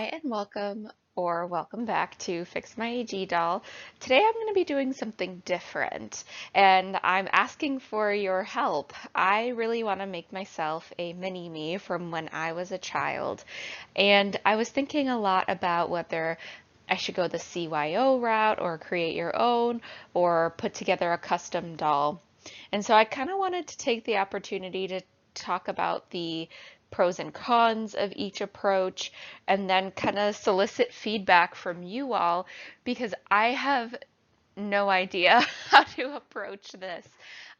Hi and welcome back to Fix My AG Doll. Today I'm going to be doing something different and I'm asking for your help. I really want to make myself a mini me from when I was a child, and I was thinking a lot about whether I should go the CYO route or create your own or put together a custom doll. And so I kind of wanted to take the opportunity to talk about the pros and cons of each approach and then kind of solicit feedback from you all because I have no idea how to approach this.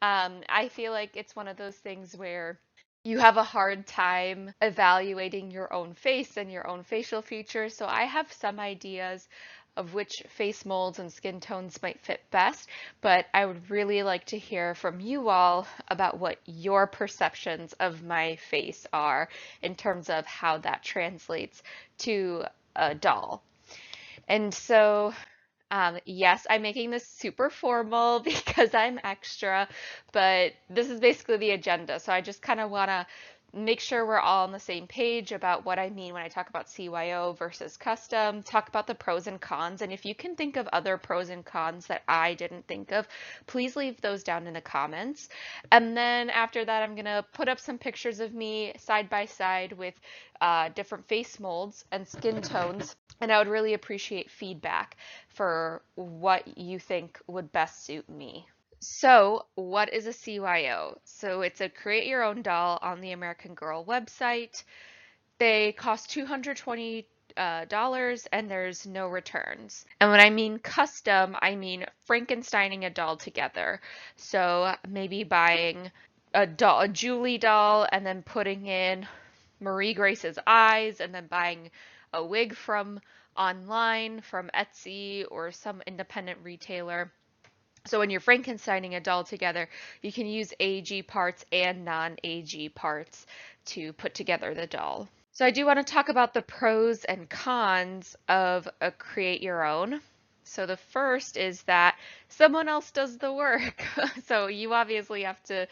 I feel like it's one of those things where you have a hard time evaluating your own face and your own facial features. So I have some ideas of which face molds and skin tones might fit best, but I would really like to hear from you all about what your perceptions of my face are in terms of how that translates to a doll. And so yes, I'm making this super formal because I'm extra, but this is basically the agenda. So I just kind of want to make sure we're all on the same page about what I mean when I talk about CYO versus custom, talk about the pros and cons. And if you can think of other pros and cons that I didn't think of, please leave those down in the comments. And then after that, I'm going to put up some pictures of me side by side with different face molds and skin tones. And I would really appreciate feedback for what you think would best suit me. So, what is a CYO? So, it's a create your own doll on the American Girl website. They cost $220 and there's no returns. And when I mean custom, I mean Frankensteining a doll together. So, maybe buying a Julie doll and then putting in Marie Grace's eyes and then buying a wig from online from Etsy or some independent retailer. So when you're Frankensteining a doll together, you can use AG parts and non-AG parts to put together the doll. So I do want to talk about the pros and cons of a create your own. So the first is that someone else does the work. So you obviously have to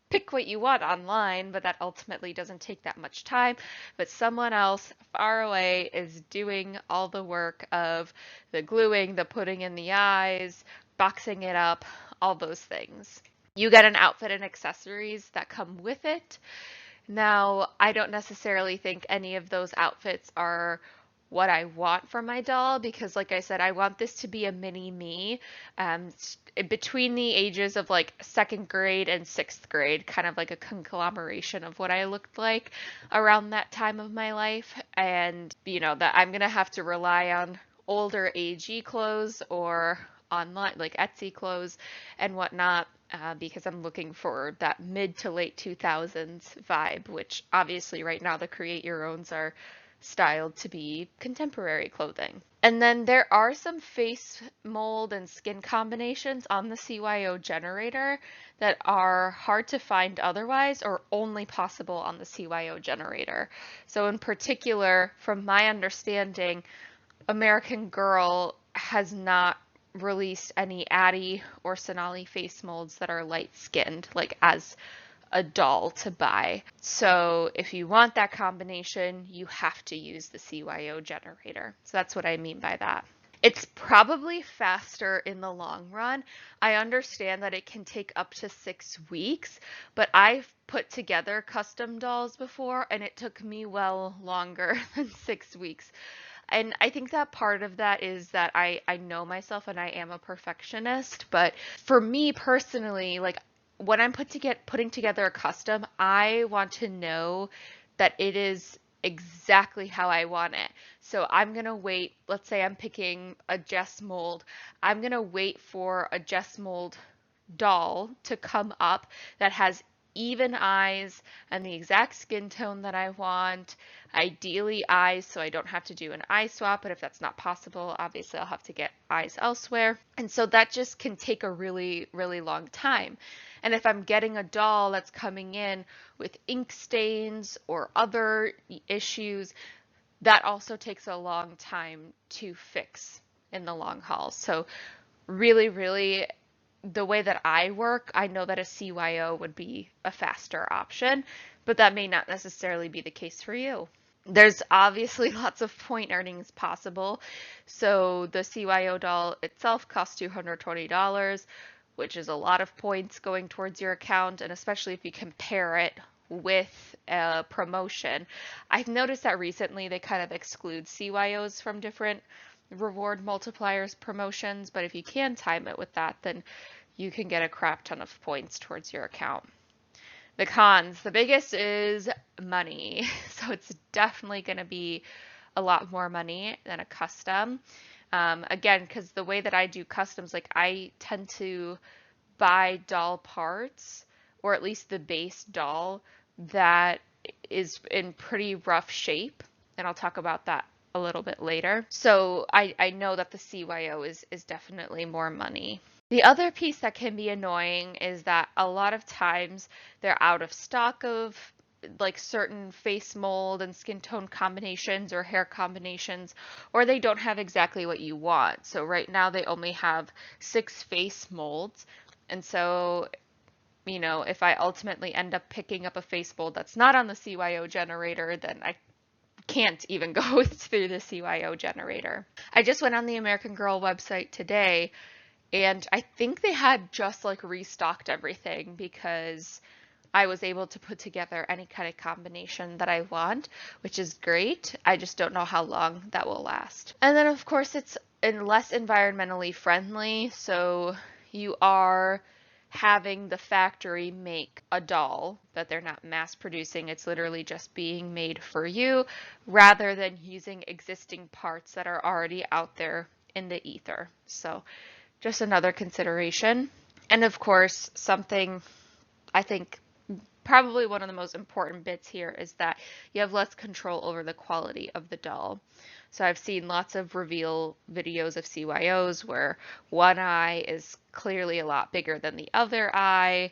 pick what you want online, but that ultimately doesn't take that much time. But someone else far away is doing all the work of the gluing, the putting in the eyes, boxing it up, all those things. You get an outfit and accessories that come with it. Now, I don't necessarily think any of those outfits are what I want for my doll because, like I said, I want this to be a mini me between the ages of like second grade and sixth grade, kind of like a conglomeration of what I looked like around that time of my life. And, that I'm going to have to rely on older AG clothes or online, like Etsy clothes and whatnot, because I'm looking for that mid to late 2000s vibe, which obviously right now the create your owns are styled to be contemporary clothing. And then there are some face mold and skin combinations on the CYO generator that are hard to find otherwise or only possible on the CYO generator. So in particular, from my understanding, American Girl has not released any Addie or Sonali face molds that are light skinned, like as a doll to buy. So if you want that combination, you have to use the CYO generator. So that's what I mean by that. It's probably faster in the long run. I understand that it can take up to 6 weeks, but I've put together custom dolls before and it took me well longer than 6 weeks. And I think that part of that is that I know myself and I am a perfectionist. But for me personally, like when I'm putting together a custom, I want to know that it is exactly how I want it. So I'm gonna wait, let's say I'm picking a Jess mold. I'm gonna wait for a Jess mold doll to come up that has even eyes and the exact skin tone that I want. Ideally eyes, so I don't have to do an eye swap, but if that's not possible, obviously I'll have to get eyes elsewhere. And so that just can take a really, really long time. And if I'm getting a doll that's coming in with ink stains or other issues, that also takes a long time to fix in the long haul. So really, really, the way that I work, I know that a CYO would be a faster option, but that may not necessarily be the case for you. There's obviously lots of point earnings possible. So the CYO doll itself costs $220, which is a lot of points going towards your account, and especially if you compare it with a promotion. I've noticed that recently they kind of exclude CYOs from different reward multipliers promotions, but if you can time it with that, then you can get a crap ton of points towards your account. The cons, the biggest is money. So it's definitely going to be a lot more money than a custom. Again, because the way that I do customs, like I tend to buy doll parts, or at least the base doll that is in pretty rough shape. And I'll talk about that a little bit later. So I know that the CYO is definitely more money. The other piece that can be annoying is that a lot of times they're out of stock of like certain face mold and skin tone combinations or hair combinations, or they don't have exactly what you want. So right now they only have 6 face molds. And so, if I ultimately end up picking up a face mold that's not on the CYO generator, then I can't even go through the CYO generator. I just went on the American Girl website today, and I think they had just like restocked everything because I was able to put together any kind of combination that I want, which is great. I just don't know how long that will last. And then of course it's less environmentally friendly, so you are having the factory make a doll that they're not mass producing. It's literally just being made for you rather than using existing parts that are already out there in the ether. So just another consideration. And of course, something I think probably one of the most important bits here is that you have less control over the quality of the doll. So I've seen lots of reveal videos of CYOs where one eye is clearly a lot bigger than the other eye,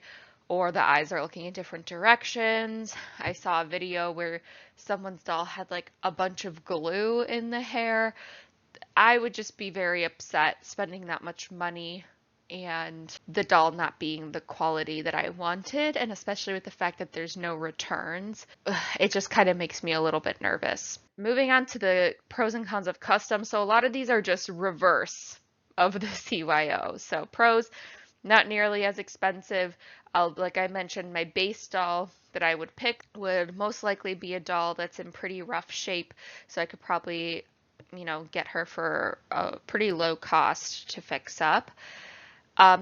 or the eyes are looking in different directions. I saw a video where someone's doll had like a bunch of glue in the hair. I would just be very upset spending that much money and the doll not being the quality that I wanted, and especially with the fact that there's no returns, it just kind of makes me a little bit nervous. Moving on to the pros and cons of custom. So a lot of these are just reverse of the CYO. So pros, not nearly as expensive. Like I mentioned, my base doll that I would pick would most likely be a doll that's in pretty rough shape, so I could probably get her for a pretty low cost to fix up.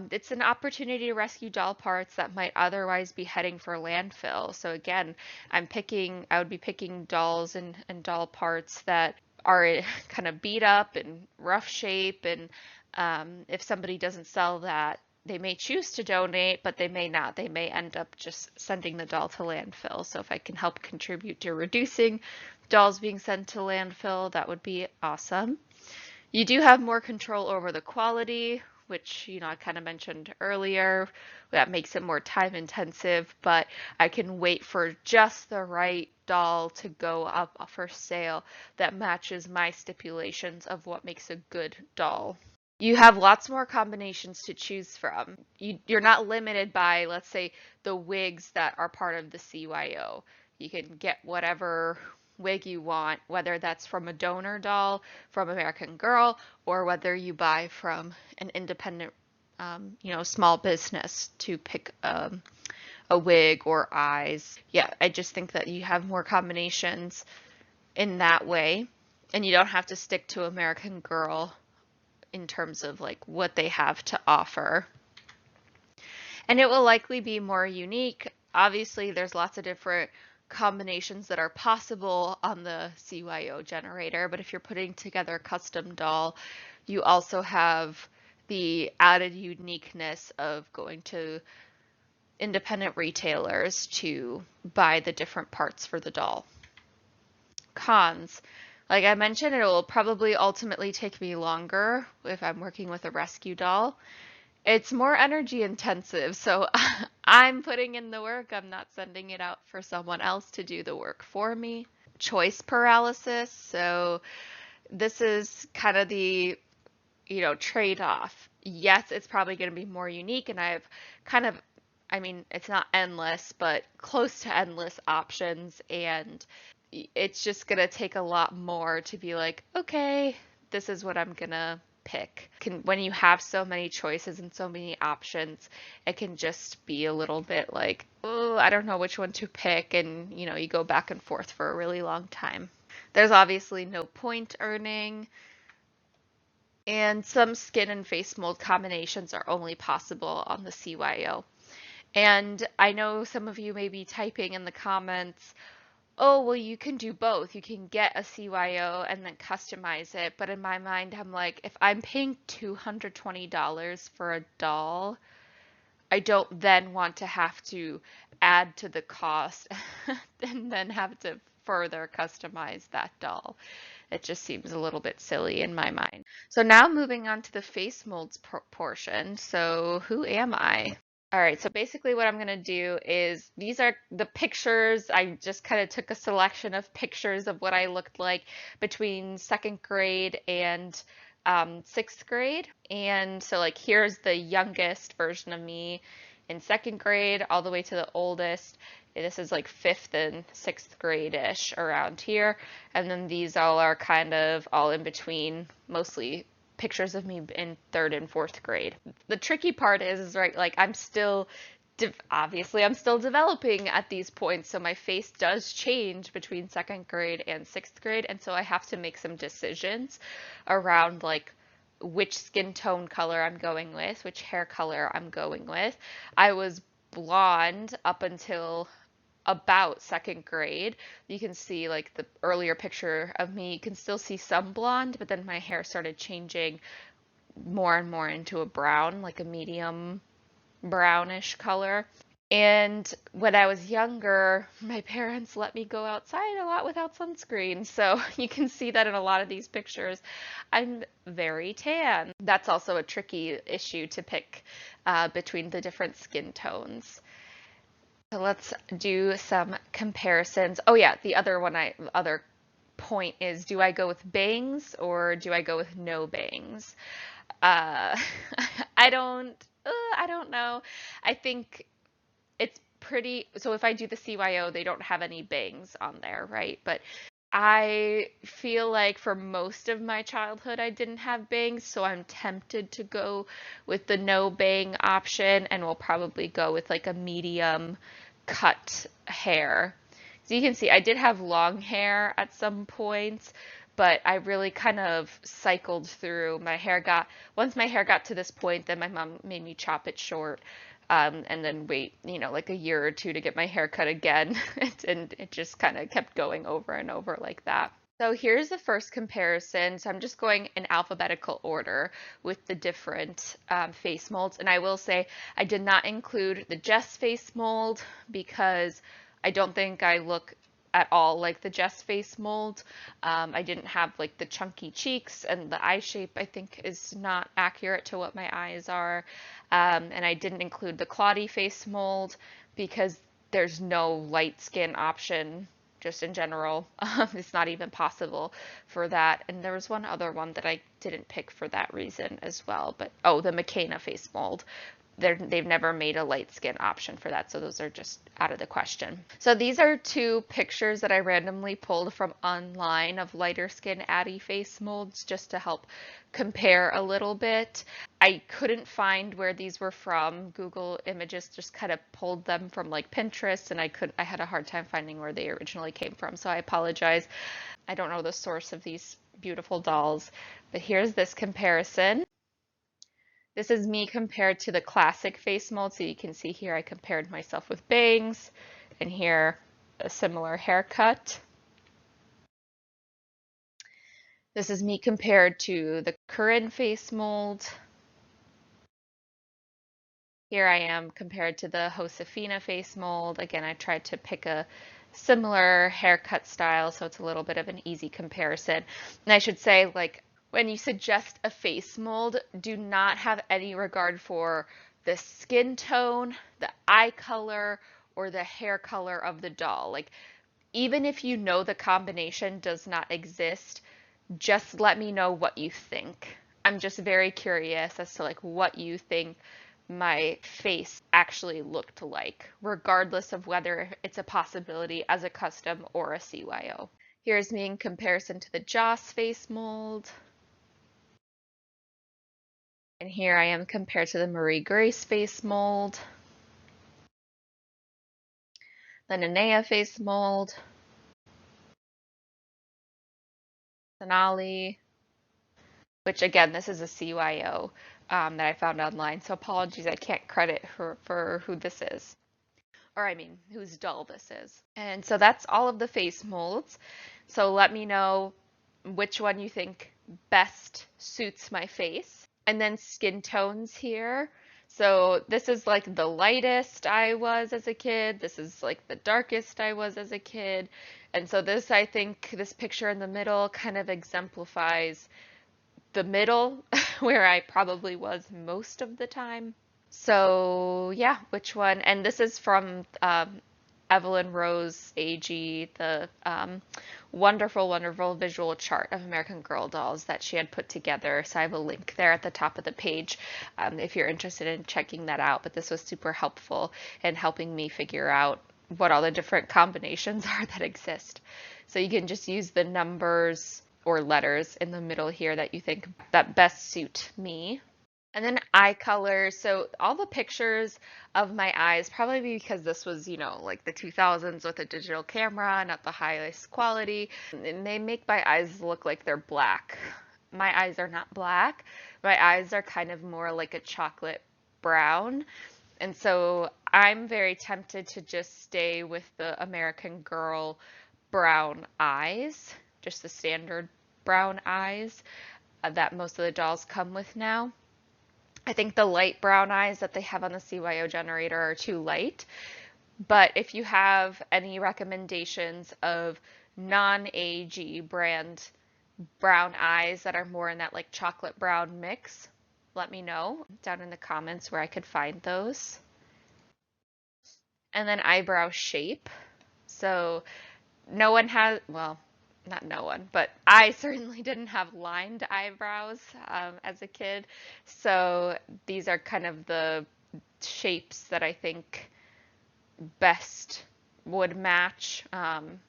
It's an opportunity to rescue doll parts that might otherwise be heading for landfill. So again, I would be picking dolls and doll parts that are kind of beat up and rough shape. And if somebody doesn't sell that, they may choose to donate, but they may not. They may end up just sending the doll to landfill. So if I can help contribute to reducing dolls being sent to landfill, that would be awesome. You do have more control over the quality, which, I kind of mentioned earlier. That makes it more time intensive, but I can wait for just the right doll to go up for sale that matches my stipulations of what makes a good doll. You have lots more combinations to choose from. You're not limited by, let's say, the wigs that are part of the CYO. You can get whatever wig you want, whether that's from a donor doll from American Girl or whether you buy from an independent, small business to pick a wig or eyes. Yeah, I just think that you have more combinations in that way, and you don't have to stick to American Girl in terms of like what they have to offer. And it will likely be more unique. Obviously, there's lots of different combinations that are possible on the CYO generator, but if you're putting together a custom doll, you also have the added uniqueness of going to independent retailers to buy the different parts for the doll. Cons. Like I mentioned, it will probably ultimately take me longer if I'm working with a rescue doll. It's more energy intensive, so I'm putting in the work. I'm not sending it out for someone else to do the work for me. Choice paralysis. So this is kind of the, trade-off. Yes, it's probably going to be more unique, and I have kind of, it's not endless, but close to endless options, and it's just gonna take a lot more to be like, okay, this is what I'm gonna pick. When you have so many choices and so many options, it can just be a little bit like, oh, I don't know which one to pick, and you go back and forth for a really long time. There's obviously no point earning, and some skin and face mold combinations are only possible on the CYO. And I know some of you may be typing in the comments, oh, well, you can do both. You can get a CYO and then customize it. But in my mind, I'm like, if I'm paying $220 for a doll, I don't then want to have to add to the cost and then have to further customize that doll. It just seems a little bit silly in my mind. So now moving on to the face molds portion. So who am I? All right, so basically what I'm going to do is these are the pictures. I just kind of took a selection of pictures of what I looked like between second grade and sixth grade. And so like here's the youngest version of me in second grade all the way to the oldest. This is like fifth and sixth grade-ish around here. And then these all are kind of all in between, mostly pictures of me in third and fourth grade. The tricky part is right, like obviously I'm still developing at these points, so my face does change between second grade and sixth grade, and so I have to make some decisions around like which skin tone color I'm going with, which hair color I'm going with. I was blonde up until about second grade. You can see like the earlier picture of me, you can still see some blonde, but then my hair started changing more and more into a brown, like a medium brownish color. And when I was younger, my parents let me go outside a lot without sunscreen. So you can see that in a lot of these pictures. I'm very tan. That's also a tricky issue to pick between the different skin tones. So let's do some comparisons. Oh yeah, the other point is, do I go with bangs or do I go with no bangs? Uh, I don't know. I think it's pretty, so if I do the CYO, they don't have any bangs on there, right? But I feel like for most of my childhood, I didn't have bangs, so I'm tempted to go with the no bang option, and we'll probably go with like a medium cut hair. So you can see I did have long hair at some points, but I really kind of cycled through. Once my hair got to this point, then my mom made me chop it short, and then wait, like a year or two to get my hair cut again. And it just kind of kept going over and over like that. So here's the first comparison. So I'm just going in alphabetical order with the different face molds. And I will say I did not include the Jess face mold because I don't think I look at all like the Jess face mold. I didn't have like the chunky cheeks, and the eye shape I think is not accurate to what my eyes are. And I didn't include the Claudie face mold because there's no light skin option just in general. It's not even possible for that. And there was one other one that I didn't pick for that reason as well. But oh, the McKenna face mold. They've never made a light skin option for that, so those are just out of the question. So these are two pictures that I randomly pulled from online of lighter skin Addie face molds just to help compare a little bit. I couldn't find where these were from. Google Images just kind of pulled them from like Pinterest, and I had a hard time finding where they originally came from, so I apologize. I don't know the source of these beautiful dolls, but here's this comparison. This is me compared to the classic face mold. So you can see here I compared myself with bangs, and here a similar haircut. This is me compared to the Corinne face mold. Here I am compared to the Josefina face mold. Again, I tried to pick a similar haircut style, so it's a little bit of an easy comparison. And I should say, like, when you suggest a face mold, do not have any regard for the skin tone, the eye color, or the hair color of the doll. Like, even if you know the combination does not exist, just let me know what you think. I'm just very curious as to like what you think my face actually looked like, regardless of whether it's a possibility as a custom or a CYO. Here's me in comparison to the Joss face mold. And here I am compared to the Marie Grace face mold. The Nanea face mold. Sonali, which again, this is a CYO that I found online. So apologies, I can't credit her for who this is. Or I mean, whose doll this is. And so that's all of the face molds. So let me know which one you think best suits my face. And then skin tones here. So this is like the lightest I was as a kid. This is like the darkest I was as a kid. And so this, I think, this picture in the middle kind of exemplifies the middle where I probably was most of the time. So yeah, which one? And this is from Evelyn Rose AG, the wonderful, wonderful visual chart of American Girl dolls that she had put together. So I have a link there at the top of the page if you're interested in checking that out. But this was super helpful in helping me figure out what all the different combinations are that exist. So you can just use the numbers or letters in the middle here that you think that best suit me. And then eye color. So all the pictures of my eyes, probably because this was, like the 2000s with a digital camera, not the highest quality, and they make my eyes look like they're black. My eyes are not black. My eyes are kind of more like a chocolate brown. And so I'm very tempted to just stay with the American Girl brown eyes, just the standard brown eyes that most of the dolls come with now. I think the light brown eyes that they have on the CYO generator are too light. But if you have any recommendations of non-AG brand brown eyes that are more in that like chocolate brown mix, let me know down in the comments where I could find those. And then eyebrow shape. So no one has, well, not no one, but I certainly didn't have lined eyebrows as a kid. So these are kind of the shapes that I think best would match.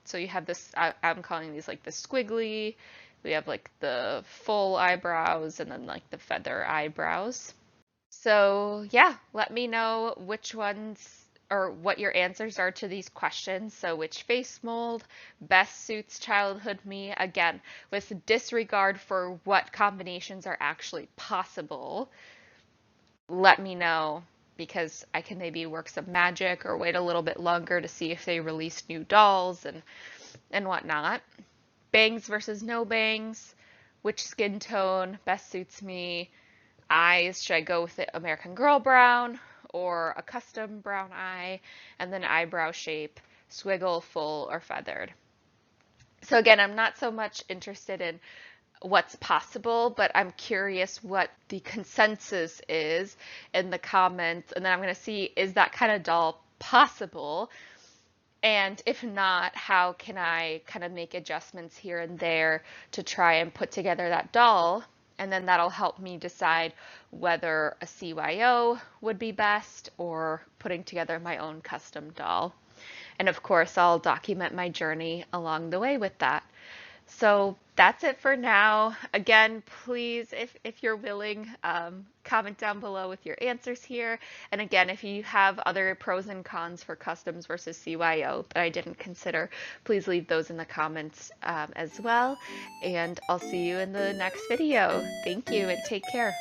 So you have this, I'm calling these like the squiggly. We have like the full eyebrows and then like the feather eyebrows. So yeah, let me know which ones or what your answers are to these questions. So which face mold best suits childhood me, again, with disregard for what combinations are actually possible. Let me know because I can maybe work some magic or wait a little bit longer to see if they release new dolls and whatnot. Bangs versus no bangs, which skin tone best suits me. Eyes, should I go with the American Girl brown or a custom brown eye? And then eyebrow shape, squiggle, full, or feathered. So again, I'm not so much interested in what's possible, but I'm curious what the consensus is in the comments. And then I'm going to see, is that kind of doll possible? And if not, how can I kind of make adjustments here and there to try and put together that doll? And then that'll help me decide whether a CYO would be best or putting together my own custom doll. And of course, I'll document my journey along the way with that. So that's it for now. Again, please, if you're willing, comment down below with your answers here. And again, if you have other pros and cons for customs versus CYO that I didn't consider, please leave those in the comments as well. And I'll see you in the next video. Thank you and take care.